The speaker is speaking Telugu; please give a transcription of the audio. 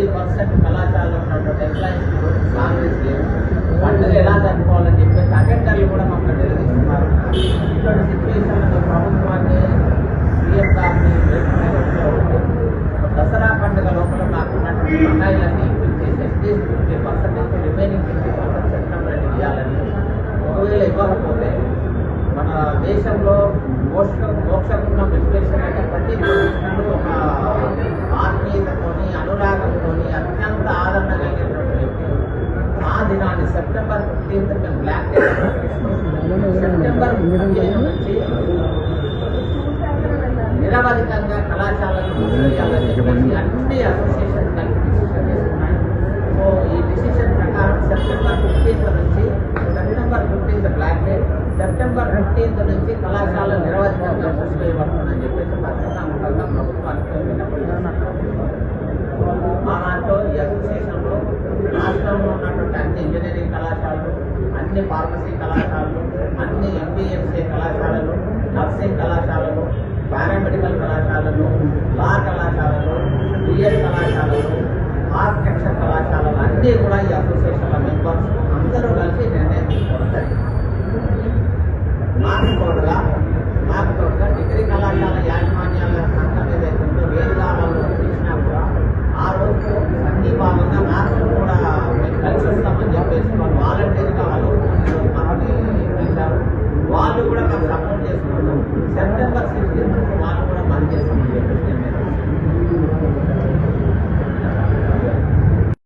50% కళాశాలలో ఉన్నటువంటి ఎంప్లాయీస్కి కాంగ్రెస్ లేదు. పండుగ ఎలా జరుపుకోవాలని చెప్పేసి అటెండర్లు కూడా మమ్మల్ని నిలదీస్తున్నారు. ఇటువంటి సిచ్యువేషన్లో ప్రభుత్వాన్ని సీఎం గారిని దసరా పండుగ లోపల మాకున్నటువంటి బకాయిలన్నీ చేసేసి 50% రిమైనింగ్ 50% సెప్టెంబర్ ఇవ్వాలని. ఒకవేళ ఇవ్వకపోతే మన దేశంలో మోక్షకున్న విశ్లేషణ అంటే ప్రతి ప్రభుత్వంలో ఒక ఆత్మీయతతోని అనురాగంతోని అత్యంత ఆదరణ కలిగినటువంటి వ్యక్తులు ఆ దినాన్ని సెప్టెంబర్ 15 మేము బ్లాక్ సెప్టెంబర్ 15 నుంచి నిరవధికంగా కళాశాలను మూసివేయాలని చెప్పేసి అన్ని అసోసియేషన్ కలిపి డిసిషన్ చేస్తున్నాయి. సో ఈ డిసిషన్ ప్రకారం సెప్టెంబర్ 15 నుంచి సెప్టెంబర్ 15 బ్లాక్ డే, సెప్టెంబర్ 15 నుంచి కళాశాల నిరవధికంగా మూసివేయబడుతుందని చెప్పేసి పత్రికాముఖంగా ప్రభుత్వానికి మా దాంట్లో ఈ అసోసియేషన్లో రాష్ట్రంలో ఉన్నటువంటి అన్ని ఇంజనీరింగ్ కళాశాలలు, అన్ని ఫార్మసీ కళాశాలలు, అన్ని ఎంబీఎంసీ కళాశాలలు, నర్సింగ్ కళాశాలలు, పారామెడికల్ కళాశాలలు, లా కళాశాలలు, బిఎడ్ కళాశాలలు, ఆర్కిటెక్చర్ కళాశాలలు అన్నీ కూడా ఈ అసోసియేషన్ల మెంబర్స్ అందరూ కలిసి నిర్ణయం తీసుకోవడం జరిగింది.